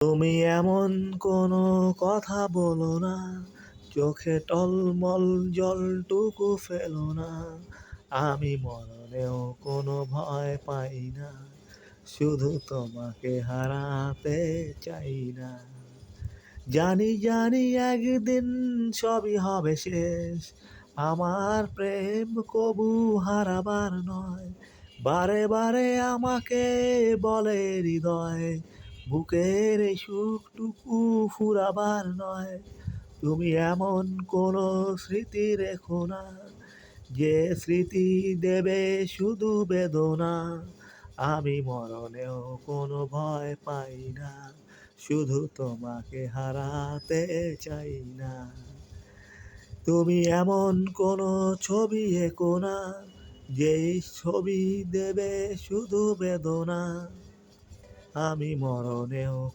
তুমি এমন কোনো কথা বলো না, চোখে টলমল জলটুকু ফেলো না। আমি মরণেও কোনো ভয় পাই না, শুধু তোমাকে হারাতে চাই না। জানি জানি একদিন সবই হবে শেষ, আমার প্রেম কবু হারাবার নয়। বারে বারে আমাকে বলে হৃদয়, বুকের এই সুখটুকু ফুরাবার নয়। তুমি এমন কোনো স্মৃতি রেখো না, যে স্মৃতি দেবে শুধু বেদনা। আমি মরণেও কোনো ভয় পাই না, শুধু তোমাকে হারাতে চাই না। তুমি এমন কোনো ছবি এঁকো না, যেই ছবি দেবে শুধু বেদনা। আমি মরণেও